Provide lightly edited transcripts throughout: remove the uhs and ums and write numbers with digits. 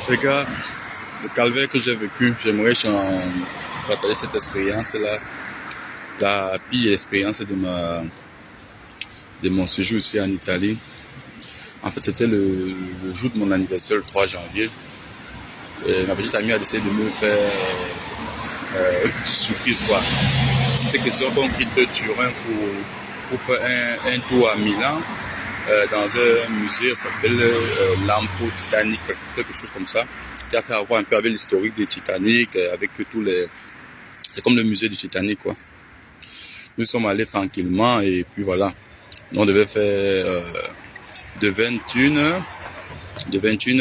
Les gars, le calvaire que j'ai vécu, j'aimerais partager cette expérience-là, la pire expérience de mon séjour ici en Italie. En fait, c'était le jour de mon anniversaire, le 3 janvier. Et ma petite amie a décidé de me faire une petite surprise, quoi. C'était question qu'on quitte Turin pour faire un tour à Milan, dans un musée, ça s'appelle Lampo Titanic, quelque chose comme ça, qui a fait avoir un peu avec l'historique du Titanic, avec tous les... C'est comme le musée du Titanic, quoi. Nous sommes allés tranquillement et puis voilà. On devait faire de 21h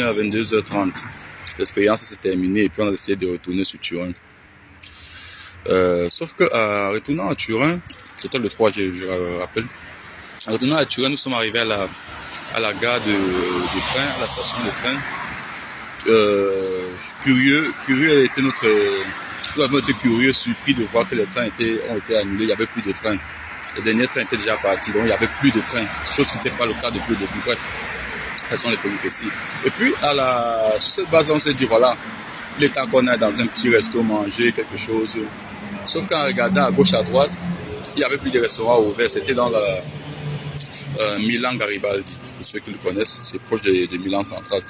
à 22h30. L'expérience s'est terminée et puis on a décidé de retourner sur Turin. Sauf que retournant à Turin, c'était le 3, je rappelle. En retournant à Turin, nous sommes arrivés à la gare de train, à la station de train. Curieux était nous avons été curieux, surpris de voir que les trains ont été annulés, il n'y avait plus de trains. Les derniers trains étaient déjà partis, donc il n'y avait plus de trains, chose qui n'était pas le cas depuis le début. Bref, quelles sont les péripéties. Et puis, sur cette base, on s'est dit, voilà, il est temps qu'on aille dans un petit resto manger quelque chose. Sauf qu'en regardant à gauche, à droite, il n'y avait plus de restaurants ouverts. C'était dans la Milan Garibaldi. Pour ceux qui le connaissent, c'est proche de Milan Central.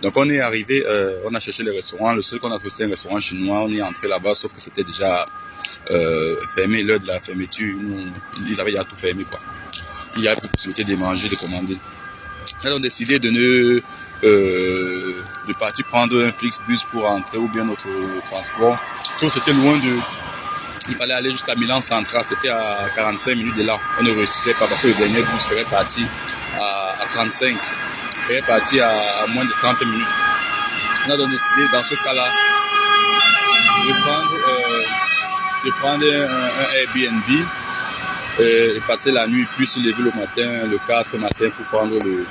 Donc on est arrivé, on a cherché les restaurants. Le seul qu'on a trouvé, c'était un restaurant chinois. On est entré là-bas, sauf que c'était déjà fermé, l'heure de la fermeture. Ils avaient déjà tout fermé, quoi. Il y avait plus de possibilité de manger, de commander. Ils ont décidé de partir prendre un Flixbus pour rentrer ou bien notre transport. Tout c'était loin il fallait aller jusqu'à Milan Central, c'était à 45 minutes de là. On ne réussissait pas parce que le dernier bus serait parti à 35. Il serait parti à moins de 30 minutes. On a donc décidé dans ce cas-là de prendre un Airbnb et passer la nuit, puis se lever le matin, le 4 matin pour prendre le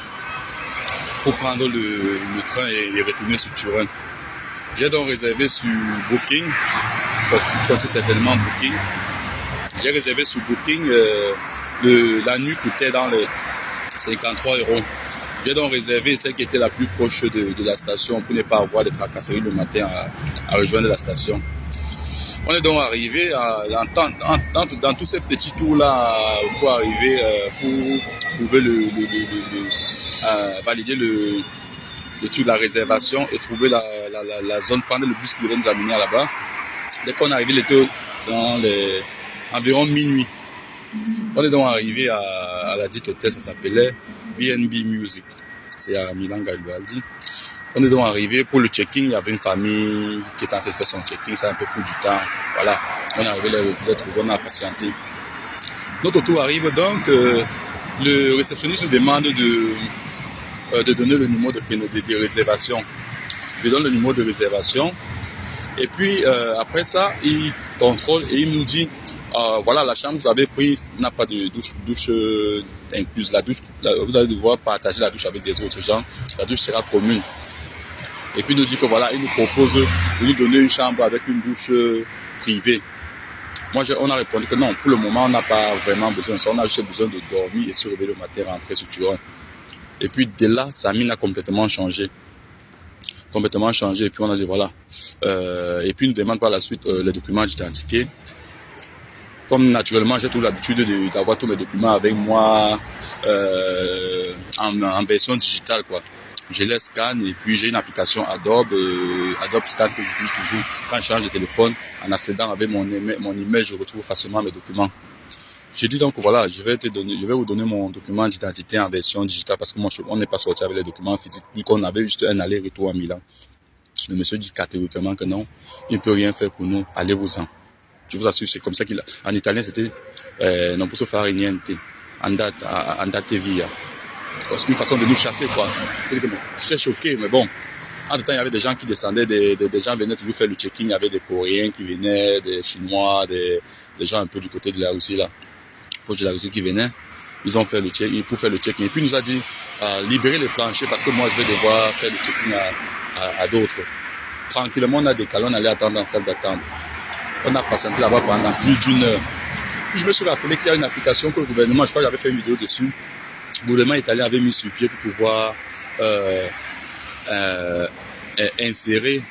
train et retourner sur Turin. J'ai donc réservé sur Booking, comme c'est certainement Booking. J'ai réservé sur Booking, la nuit coûtait dans les 53 €. J'ai donc réservé celle qui était la plus proche de la station pour ne pas avoir de tracasseries le matin à rejoindre la station. On est donc arrivé dans tous ces petits tours-là pour arriver, pour trouver valider le truc de la réservation et trouver la zone, prendre le bus qui devait nous amener là-bas. Dès qu'on est arrivé, il était dans environ minuit. On est donc arrivé à la dite hôtel, ça s'appelait B&B Music. C'est à Milan Garibaldi. On est donc arrivé pour le check-in, il y avait une famille qui était en train de faire son check-in, ça a un peu pris du temps. Voilà, on est arrivé les trouver, on a patienté. Notre tour arrive donc, le réceptionniste nous demande de donner le numéro de réservation. Je donne le numéro de réservation. Et puis, après ça, il contrôle et il nous dit, voilà, la chambre que vous avez prise n'a pas de douche incluse. Vous allez devoir partager la douche avec des autres gens. La douche sera commune. Et puis, il nous dit que voilà, il nous propose de nous donner une chambre avec une douche privée. Moi, on a répondu que non, pour le moment, on n'a pas vraiment besoin de ça. On a juste besoin de dormir et se réveiller le matin, rentrer sur Turin. Et puis, dès là, sa mine a complètement changé. Et puis on a dit voilà. Et puis il nous demande par la suite les documents d'identité. Comme naturellement j'ai toute l'habitude d'avoir tous mes documents avec moi en version digitale, quoi. Je les scanne et puis j'ai une application Adobe Scan que j'utilise toujours quand je change de téléphone. En accédant avec mon email, je retrouve facilement mes documents. J'ai dit donc voilà, je vais vous donner mon document d'identité en version digitale parce que moi on n'est pas sorti avec les documents physiques vu qu'on avait juste un aller-retour à Milan. Le monsieur dit catégoriquement que non, il ne peut rien faire pour nous, allez-vous-en. Je vous assure, c'est comme ça en italien c'était non posso fare niente, andate via. C'est une façon de nous chasser, quoi. J'étais choqué, mais bon. En tout temps, il y avait des gens qui descendaient, des gens venaient toujours faire le check-in, il y avait des Coréens qui venaient, des Chinois, des gens un peu du côté de la Russie là. De la Russie qui venaient, ils ont fait le check-in pour faire le check-in. Et puis il nous a dit libérer les planchers parce que moi je vais devoir faire le check-in à d'autres. Tranquillement on a décalé, on allait attendre dans la salle d'attente. On a patienté là-bas pendant plus d'une heure. Puis je me suis rappelé qu'il y a une application que le gouvernement, je crois que j'avais fait une vidéo dessus. Le gouvernement italien avait mis sur pied pour pouvoir intégrer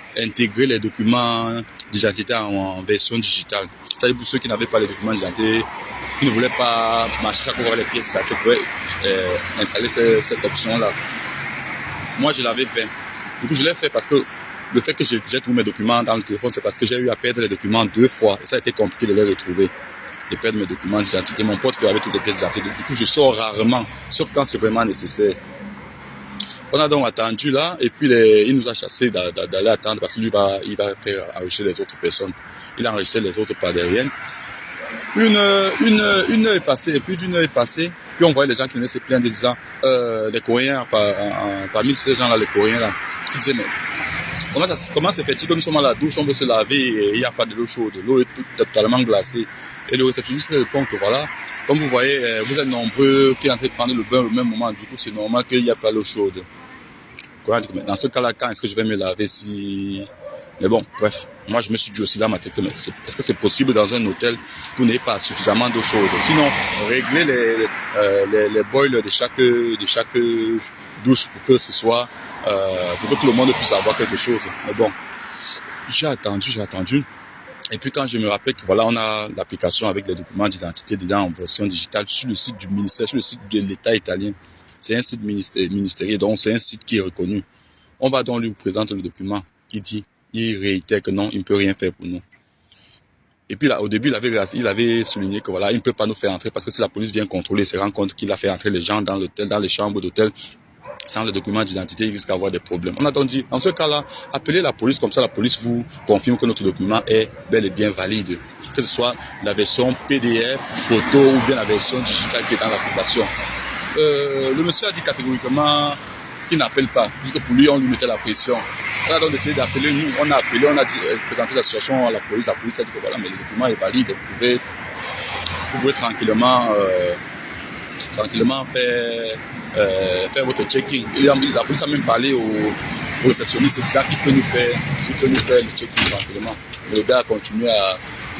les documents d'identité en version digitale. C'est-à-dire pour ceux qui n'avaient pas les documents d'identité, qui ne voulaient pas marcher chaque fois voir les pièces d'identité, pouvaient installer cette option-là. Moi, je l'avais fait. Du coup, je l'ai fait parce que le fait que j'ai tous mes documents dans le téléphone, c'est parce que j'ai eu à perdre les documents 2 fois. Et ça a été compliqué de les retrouver. De perdre mes documents d'identité. Mon portefeuille avait toutes les pièces d'identité. Du coup, je sors rarement, sauf quand c'est vraiment nécessaire. On a donc attendu là, et puis il nous a chassé d'aller attendre parce que lui il va faire enregistrer les autres personnes. Il a enregistré les autres par derrière. Une heure est passée, et plus d'une heure est passée, puis on voyait les gens qui venaient se plaindre disant, les Coréens, parmi ces gens-là, les Coréens là, qui disaient, mais comment c'est fait-il que nous sommes à la douche, on veut se laver et il n'y a pas de l'eau chaude, l'eau est totalement glacée. Et le réceptionniste répond que voilà, comme vous voyez, vous êtes nombreux qui sont en train de prendre le bain au même moment, du coup c'est normal qu'il n'y a pas l'eau chaude. Dans ce cas-là, quand est-ce que je vais me laver si... Mais bon, bref, moi je me suis dit aussi dans ma tête que est-ce que c'est possible dans un hôtel que vous n'ayez pas suffisamment d'eau chaude? Sinon, réglez les boilers de chaque douche pour que ce soit, pour que tout le monde puisse avoir quelque chose. Mais bon, j'ai attendu. Et puis quand je me rappelle que voilà, on a l'application avec les documents d'identité dedans en version digitale sur le site du ministère, sur le site de l'État italien. C'est un site ministériel, donc c'est un site qui est reconnu. On va donc lui présenter le document. Il réitère que non, il ne peut rien faire pour nous. Et puis là, au début, il avait souligné que voilà, il ne peut pas nous faire entrer parce que si la police vient contrôler, il se rend compte qu'il a fait entrer les gens dans l'hôtel, dans les chambres d'hôtel, sans le document d'identité, il risque d'avoir des problèmes. On a donc dit, dans ce cas-là, appelez la police, comme ça la police vous confirme que notre document est bel et bien valide. Que ce soit la version PDF, photo ou bien la version digitale qui est dans l'application. Le monsieur a dit catégoriquement qu'il n'appelle pas, puisque pour lui, on lui mettait la pression. On a donc décidé d'appeler, nous, on a appelé, on a dit, présenté la situation à la police a dit que voilà, mais le document est valide, vous pouvez tranquillement faire votre check-in. La police a même parlé au réceptionniste disant qu'il peut nous faire le check-in tranquillement. Mais le gars a continué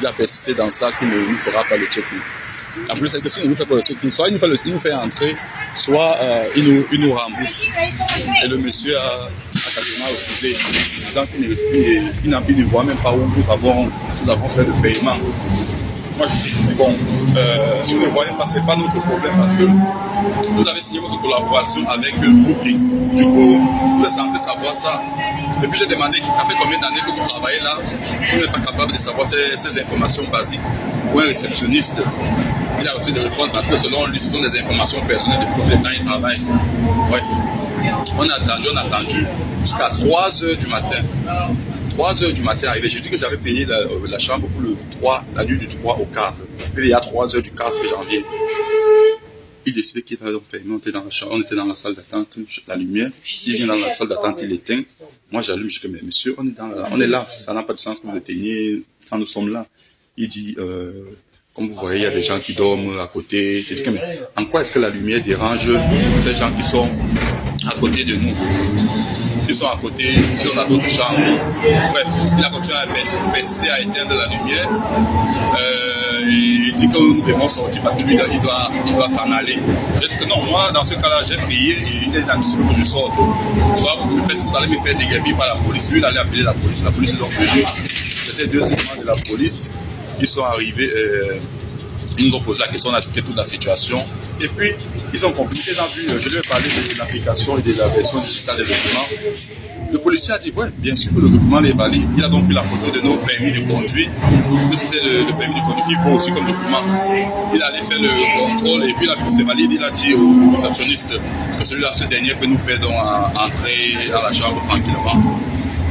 il a persisté dans ça qu'il ne nous fera pas le check-in. La police a dit que si on ne nous fait pas le check-in, soit il nous fait entrer, soit il nous rembourse. Et le monsieur a quasiment refusé, disant qu'il ne voit même pas où nous avons fait le paiement. Moi je dis, bon, si vous ne voyez pas, c'est pas notre problème parce que vous avez signé votre collaboration avec Booking. Du coup, vous êtes censé savoir ça. Et puis j'ai demandé, ça fait combien d'années que vous travaillez là? Si vous n'êtes pas capable de savoir ces informations basiques, ou un réceptionniste, il a refusé de répondre parce que selon lui, ce sont des informations personnelles depuis combien de temps il travaille. Bref, on a attendu jusqu'à 3 heures du matin. 3 heures du matin arrivé, j'ai dit que j'avais payé la chambre pour la nuit du 3 au 4. Puis il y a 3 heures du 4 janvier. Il décidait qu'il fallait donc fermer. On était dans la chambre, on était dans la salle d'attente, la lumière. Il vient dans la salle d'attente, il éteint. Moi j'allume, je dis mais monsieur, on est là, ça n'a pas de sens que vous éteignez quand nous sommes là. Il dit, comme vous voyez, il y a des gens qui dorment à côté. Je dis mais en quoi est-ce que la lumière dérange ces gens qui sont à côté de nous? Ils sont à côté, si on a d'autres chambres. Bref, il a continué à persister à éteindre la lumière. Il dit que nous devons sortir parce que lui, il doit s'en aller. J'ai dit que non, moi, dans ce cas-là, j'ai payé et il est inadmissible que je sorte. Soit vous allez me faire déguerpir par la police. Lui, il allait appeler la police. La police est donc venue. C'était 2 éléments de la police. Ils sont arrivés, ils nous ont posé la question, on a expliqué toute la situation. Et puis, ils ont compris, je lui ai parlé de l'application et de la version digitale des documents. Le policier a dit, ouais, bien sûr que le document est valide. Il a donc pris la photo de nos permis de conduire. C'était le permis de conduire qui vaut aussi comme document. Il allait faire le contrôle et puis il a vu que c'est valide. Il a dit au réceptionniste que celui-là, ce dernier peut nous faire donc entrer à la chambre tranquillement.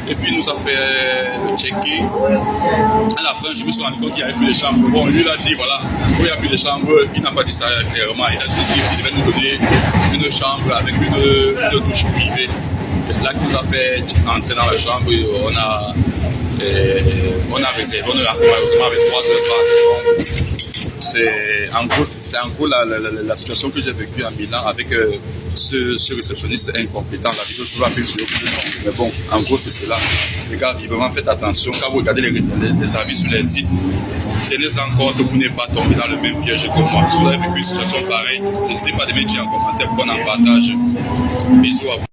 Et puis il nous a fait le check-in. À la fin, je me suis rendu compte qu'il n'y avait plus de chambres. Bon, lui, il a dit, voilà, il n'y a plus de chambres. Il n'a pas dit ça clairement. Il a dit qu'il devait nous donner une chambre avec une douche privée. Et c'est là qu'il nous a fait entrer dans la chambre. Et on a réservé. On a malheureusement avec 3h30. C'est en gros la situation que j'ai vécue à Milan avec ce réceptionniste incompétent. La vidéo, je peux faire une vidéo plus longue. Mais bon, en gros, c'est cela. Les gars, vraiment, faites attention. Quand vous regardez les avis sur les sites, tenez-en compte pour ne pas tomber dans le même piège que moi. Si vous avez vécu une situation pareille, n'hésitez pas à me dire en commentaire pour qu'on en partage. Bisous à vous.